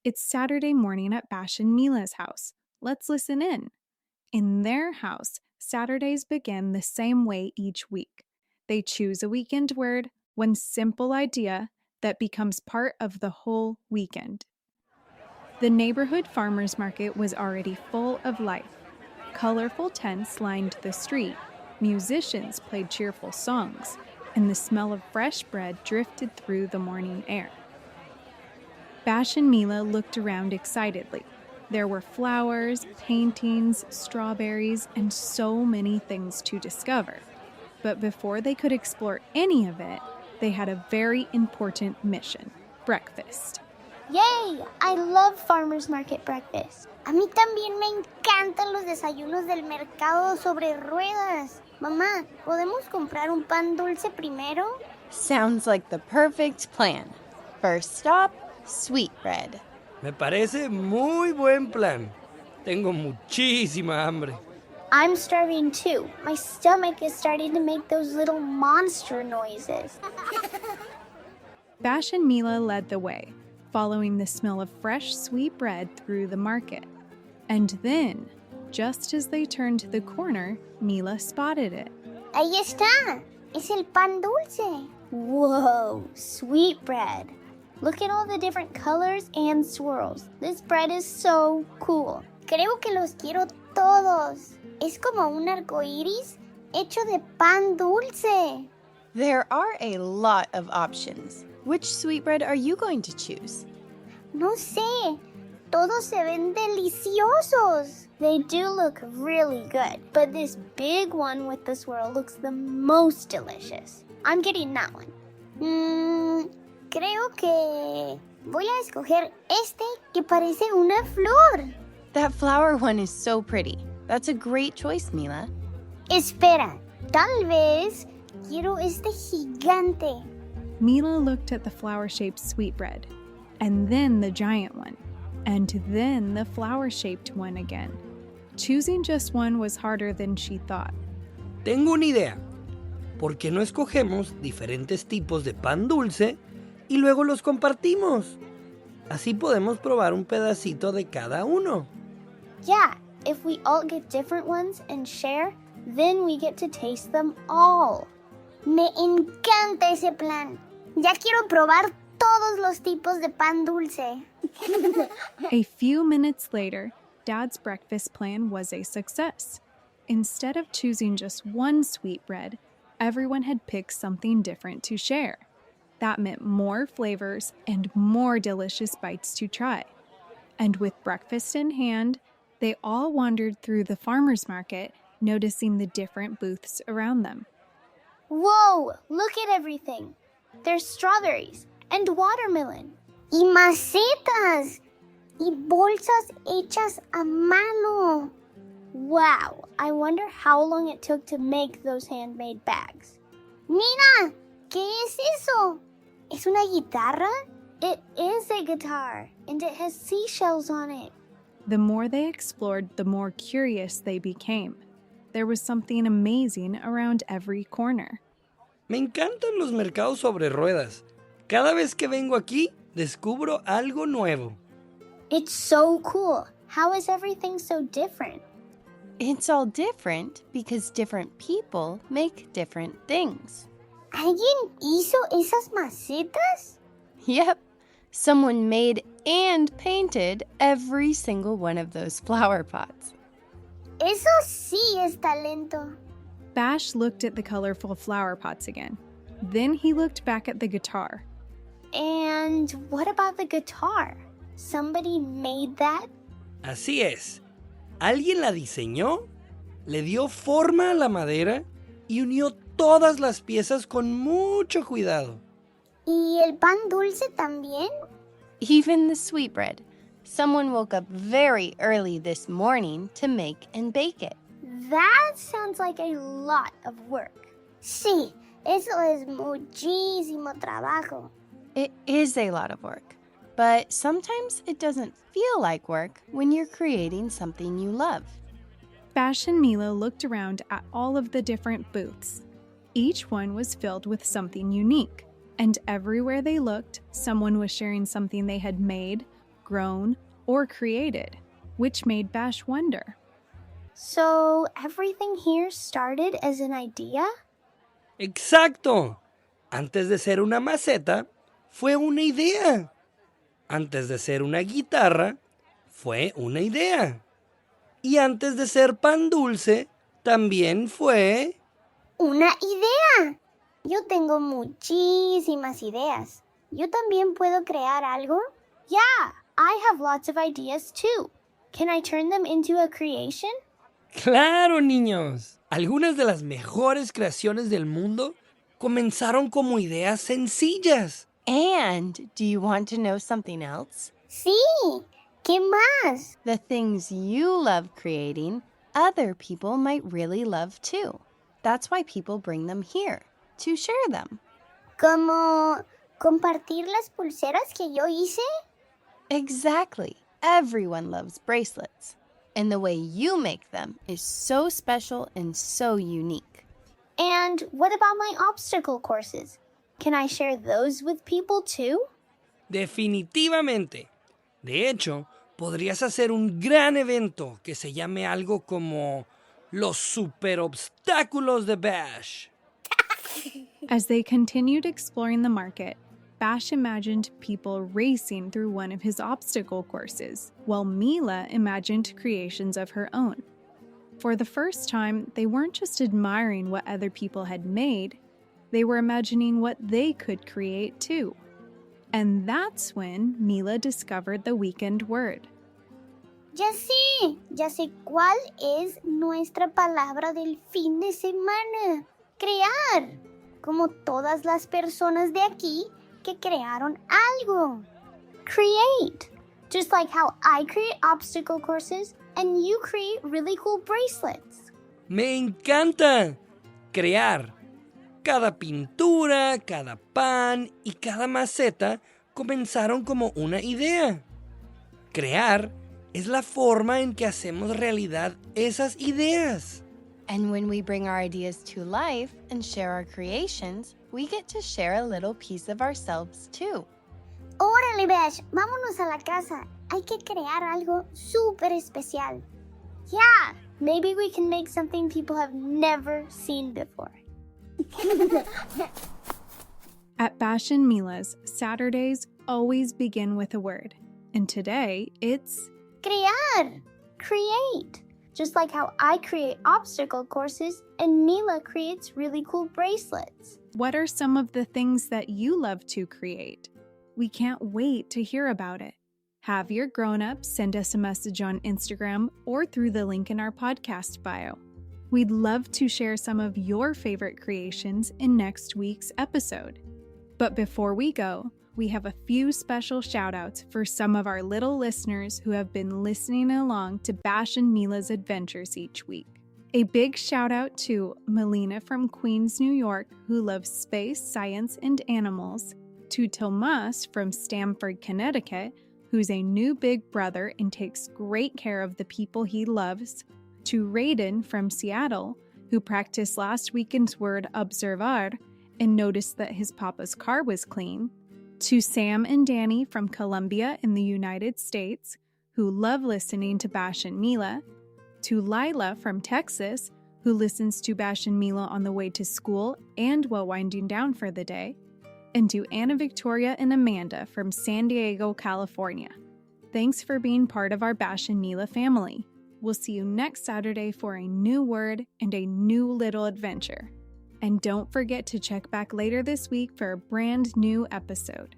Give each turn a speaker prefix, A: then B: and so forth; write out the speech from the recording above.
A: It's Saturday morning at Bash and Mila's house. Let's listen in. In their house, Saturdays begin the same way each week. They choose a weekend word, one simple idea that becomes part of the whole weekend. The neighborhood farmers market was already full of life. Colorful tents lined the street, musicians played cheerful songs, and the smell of fresh bread drifted through the morning air. Bash and Mila looked around excitedly. There were flowers, paintings, strawberries, and so many things to discover. But before they could explore any of it, they had a very important mission: breakfast.
B: Yay! I love farmers market breakfast. A mí también me encantan los desayunos del mercado sobre ruedas. Mamá, ¿podemos comprar un pan dulce primero?
C: Sounds like the perfect plan. First stop, sweetbread.
D: Me parece muy buen plan. Tengo muchísima hambre.
B: I'm starving too. My stomach is starting to make those little monster noises.
A: Bash and Mila led the way, following the smell of fresh sweet bread through the market. And then, just as they turned the corner, Mila spotted it.
B: Ahí está. Es el pan dulce. Whoa, sweet bread. Look at all the different colors and swirls. This bread is so cool. Creo que los quiero todos. Es como un arco iris hecho de pan dulce.
C: There are a lot of options. Which sweetbread are you going to choose?
B: No sé. Todos se ven deliciosos. They do look really good, but this big one with the swirl looks the most delicious. I'm getting that one. Creo que voy a escoger este que parece una flor.
C: That flower one is so pretty. That's a great choice, Mila.
B: Espera, tal vez quiero este gigante.
A: Mila looked at the flower-shaped sweetbread, and then the giant one, and then the flower-shaped one again. Choosing just one was harder than she thought.
D: Tengo una idea. ¿Por qué no escogemos diferentes tipos de pan dulce y luego los compartimos? Así podemos probar un pedacito de cada uno.
B: Yeah, if we all get different ones and share, then we get to taste them all. Me encanta ese plan. Ya quiero probar todos los tipos de pan dulce.
A: A few minutes later, Dad's breakfast plan was a success. Instead of choosing just one sweetbread, everyone had picked something different to share. That meant more flavors and more delicious bites to try. And with breakfast in hand, they all wandered through the farmers market, noticing the different booths around them.
B: Whoa, look at everything. There's strawberries and watermelon. Y macetas. Y bolsas hechas a mano. Wow, I wonder how long it took to make those handmade bags. Mira, ¿qué es eso? ¿Es una guitarra? It is a guitar, and it has seashells on it.
A: The more they explored, the more curious they became. There was something amazing around every corner.
D: Me encantan los mercados sobre ruedas. Cada vez que vengo aquí, descubro algo nuevo.
B: It's so cool. How is everything so different?
C: It's all different because different people make different things.
B: ¿Alguien hizo esas macetas?
C: Yep, someone made and painted every single one of those flower pots.
B: Eso sí es talento.
A: Bash looked at the colorful flower pots again. Then he looked back at the guitar.
B: And what about the guitar? Somebody made that?
D: Así es. Alguien la diseñó, le dio forma a la madera y unió todas las piezas con mucho cuidado.
B: ¿Y el pan dulce también?
C: Even the sweetbread. Someone woke up very early this morning to make and bake it.
B: That sounds like a lot of work. Sí, eso es muchísimo trabajo.
C: It is a lot of work, but sometimes it doesn't feel like work when you're creating something you love.
A: Bash and Mila looked around at all of the different booths. Each one was filled with something unique, and everywhere they looked, someone was sharing something they had made, grown or created, which made Bash wonder.
B: So everything here started as an idea?
D: ¡Exacto! Antes de ser una maceta, fue una idea. Antes de ser una guitarra, fue una idea. Y antes de ser pan dulce, también fue...
B: ¡Una idea! Yo tengo muchísimas ideas. ¿Yo también puedo crear algo? Yeah, I have lots of ideas too. Can I turn them into a creation?
D: ¡Claro, niños! Algunas de las mejores creaciones del mundo comenzaron como ideas sencillas.
C: And do you want to know something else?
B: Sí, ¿qué más?
C: The things you love creating, other people might really love too. That's why people bring them here, to share them.
B: ¿Como compartir las pulseras que yo hice?
C: Exactly. Everyone loves bracelets. And the way you make them is so special and so unique.
B: And what about my obstacle courses? Can I share those with people too?
D: Definitivamente. De hecho, podrías hacer un gran evento que se llame algo como los super obstáculos de Bash.
A: As they continued exploring the market, Bash imagined people racing through one of his obstacle courses, while Mila imagined creations of her own. For the first time, they weren't just admiring what other people had made, they were imagining what they could create too. And that's when Mila discovered the weekend word.
B: Ya sé cuál es nuestra palabra del fin de semana. Crear, como todas las personas de aquí que crearon algo. Create, just like how I create obstacle courses and you create really cool bracelets.
D: ¡Me encanta! Crear. Cada pintura, cada pan y cada maceta comenzaron como una idea. Crear es la forma en que hacemos realidad esas ideas.
C: And when we bring our ideas to life and share our creations, we get to share a little piece of ourselves too.
B: Órale, Bash, vámonos a la casa. Hay que crear algo súper especial. Yeah, maybe we can make something people have never seen before.
A: At Bash and Mila's, Saturdays always begin with a word. And today, it's
B: Crear, create. Just like how I create obstacle courses and Mila creates really cool bracelets.
A: what are some of the things that you love to create? We can't wait to hear about it. Have your grown-ups send us a message on Instagram or through the link in our podcast bio. We'd love to share some of your favorite creations in next week's episode. But before we go, we have a few special shout-outs for some of our little listeners who have been listening along to Bash and Mila's adventures each week. A big shout-out to Melina from Queens, New York, who loves space, science, and animals, to Tomas from Stamford, Connecticut, who's a new big brother and takes great care of the people he loves, to Raiden from Seattle, who practiced last weekend's word observar and noticed that his papa's car was clean, to Sam and Danny from Columbia in the United States, who love listening to Bash and Mila, to Lila from Texas, who listens to Bash and Mila on the way to school and while winding down for the day, and to Anna Victoria and Amanda from San Diego, California. Thanks for being part of our Bash and Mila family. We'll see you next Saturday for a new word and a new little adventure. And don't forget to check back later this week for a brand new episode.